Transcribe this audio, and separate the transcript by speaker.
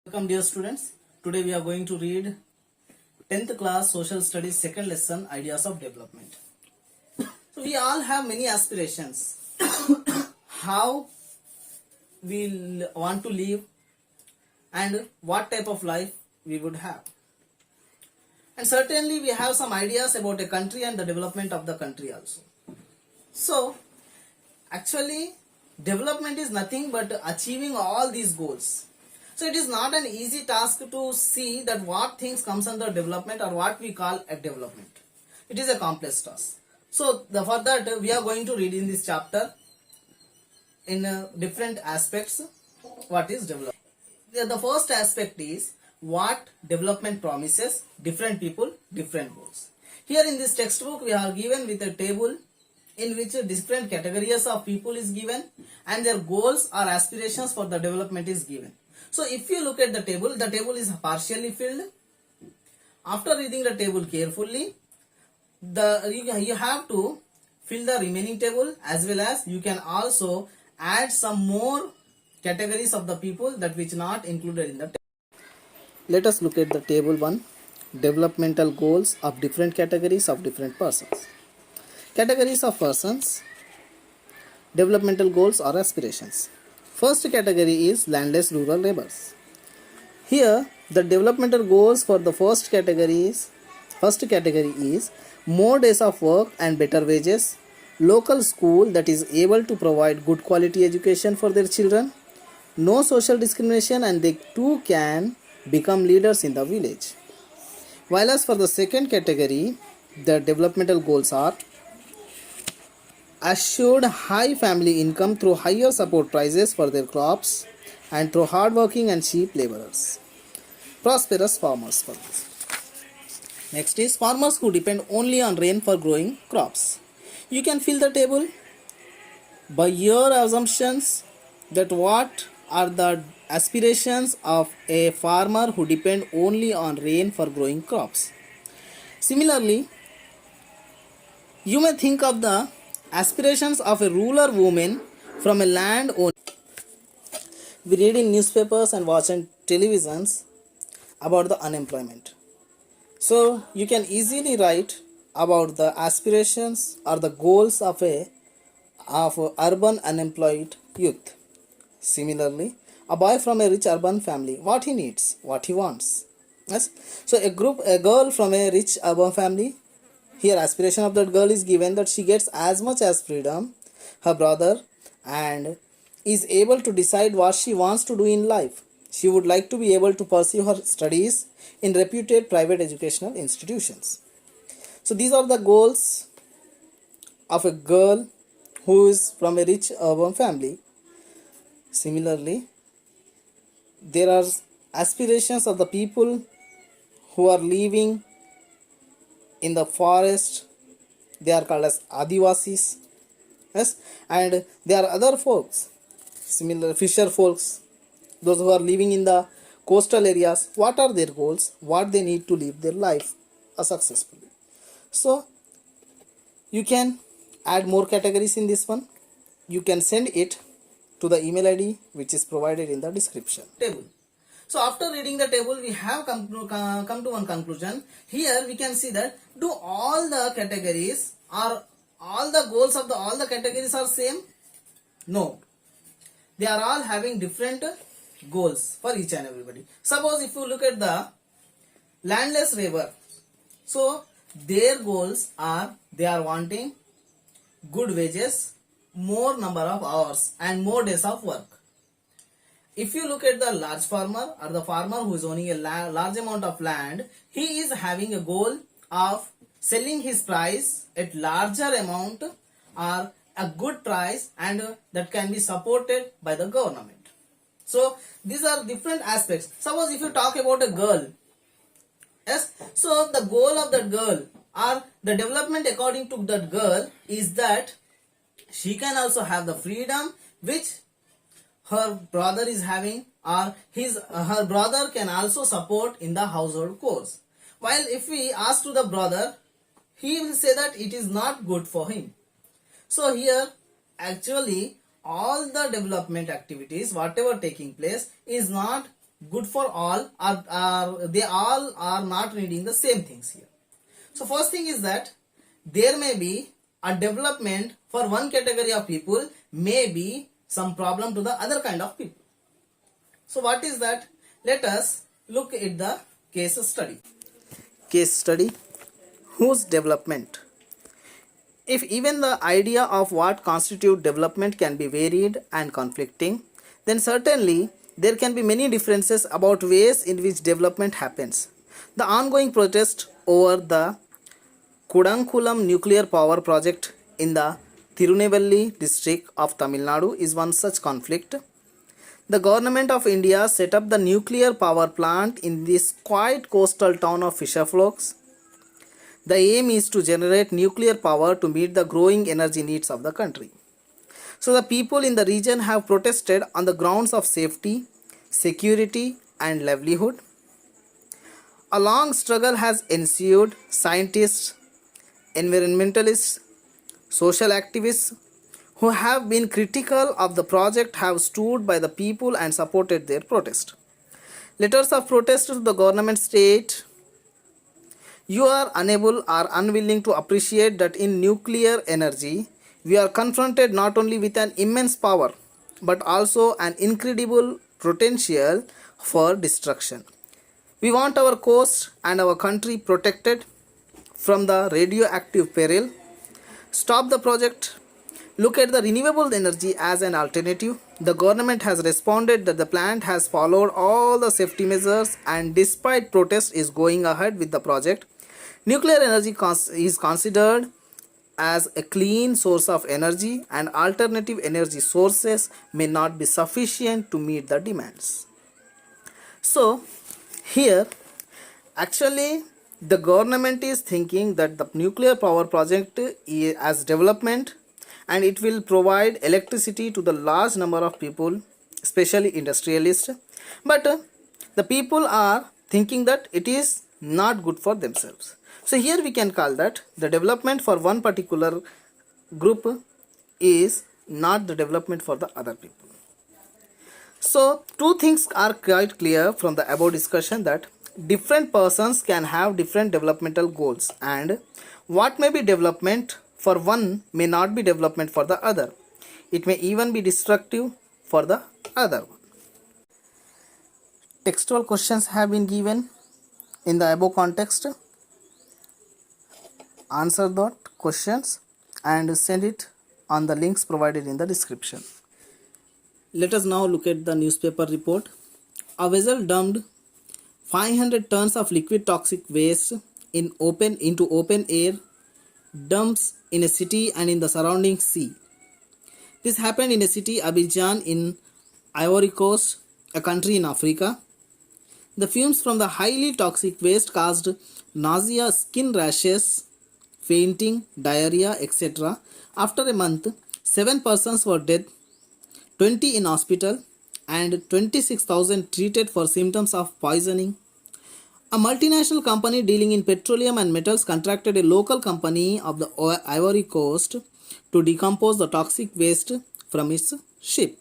Speaker 1: Welcome dear students. Today we are going to read 10th class social studies second lesson ideas of development. So we all have many aspirations. How we want to live and what type of life we would have. And certainly we have some ideas about a country and the development of the country also. So actually development is nothing but achieving all these goals. So it is not an easy task to see that what things comes under development or what we call a development. It is a complex task. So for that we are going to read in this chapter in different aspects what is development. The first aspect is what development promises different people, different goals. Here in this textbook we are given with a table in which different categories of people is given and their goals or aspirations for the development is given. So if you look at the table is partially filled. After reading the table carefully, you have to fill the remaining table, as well as you can also add some more categories of the people that which not included in the table. Let us look at the table 1, developmental goals of different categories of different persons. Categories of persons, developmental goals or aspirations. First category is landless rural laborers. Here the developmental goals for the first category is more days of work and better wages, local school that is able to provide good quality education for their children, no social discrimination, and they too can become leaders in the village. While as for the second category, the developmental goals are assured high family income through higher support prices for their crops and through hard working and cheap laborers. Prosperous farmers for this. Next is farmers who depend only on rain for growing crops. You can fill the table by your assumptions that what are the aspirations of a farmer who depend only on rain for growing crops. Similarly, you may think of the aspirations of a rural woman from a land owner. We read in newspapers and watch on televisions about the unemployment. So you can easily write about the aspirations or the goals of urban unemployed youth. Similarly, a boy from a rich urban family, what he needs, what he wants. Yes. So a girl from a rich urban family, here aspiration of that girl is given that she gets as much as freedom, her brother, and is able to decide what she wants to do in life. She would like to be able to pursue her studies in reputed private educational institutions. So these are the goals of a girl who is from a rich urban family. Similarly, there are aspirations of the people who are living in the forest. They are called as Adivasis. Yes, and there are other folks, similar fisher folks, those who are living in the coastal areas. What are their goals? What they need to live their life successfully. So you can add more categories in this one. You can send it to the email ID which is provided in the description. Table. So after reading the table, we have come to one conclusion. Here we can see that do all the categories are all the goals of all the categories are same? No. They are all having different goals for each and everybody. Suppose if you look at the landless labor, so their goals are they are wanting good wages, more number of hours and more days of work. If you look at the large farmer or the farmer who is owning a large amount of land, he is having a goal of selling his price at larger amount or a good price, and that can be supported by the government. So these are different aspects. Suppose if you talk about a girl, yes, so the goal of that girl or the development according to that girl is that she can also have the freedom which her brother is having, or her brother can also support in the household chores. While if we ask to the brother, he will say that it is not good for him. So here actually all the development activities whatever taking place is not good for all, or they all are not needing the same things here. So first thing is that there may be a development for one category of people, may be some problem to the other kind of people. So what is that? Let us look at the case study. Case study. Whose development? If even the idea of what constitutes development can be varied and conflicting, then certainly there can be many differences about ways in which development happens. The ongoing protest over the Kudankulam nuclear power project in the Tirunelveli district of Tamil Nadu is one such conflict. The government of India set up the nuclear power plant in this quiet coastal town of Fisherflocks. The aim is to generate nuclear power to meet the growing energy needs of the country. So the people in the region have protested on the grounds of safety, security and livelihood. A long struggle has ensued. Scientists, environmentalists, social activists who have been critical of the project have stood by the people and supported their protest. Letters of protest to the government state, you are unable or unwilling to appreciate that in nuclear energy, we are confronted not only with an immense power, but also an incredible potential for destruction. We want our coast and our country protected from the radioactive peril. Stop the project. Look at the renewable energy as an alternative. The government has responded that the plant has followed all the safety measures and despite protest is going ahead with the project. Nuclear energy is considered as a clean source of energy and alternative energy sources may not be sufficient to meet the demands. So here actually the government is thinking that the nuclear power project is as development and it will provide electricity to the large number of people, especially industrialists, but the people are thinking that it is not good for themselves. So here we can call that the development for one particular group is not the development for the other people. So two things are quite clear from the above discussion, that different persons can have different developmental goals and what may be development for one may not be development for the other. It may even be destructive for the other one. Textual questions have been given in the above context. Answer that questions and send it on the links provided in the description. Let us now look at the newspaper report. A vessel dumped 500 tons of liquid toxic waste into open air dumps in a city and in the surrounding sea. This happened in a city Abidjan in Ivory Coast, a country in Africa. The fumes from the highly toxic waste caused nausea, skin rashes, fainting, diarrhea, etc. After a month, 7 persons were dead, 20 in hospital, and 26,000 treated for symptoms of poisoning. A multinational company dealing in petroleum and metals contracted a local company of the Ivory Coast to decompose the toxic waste from its ship.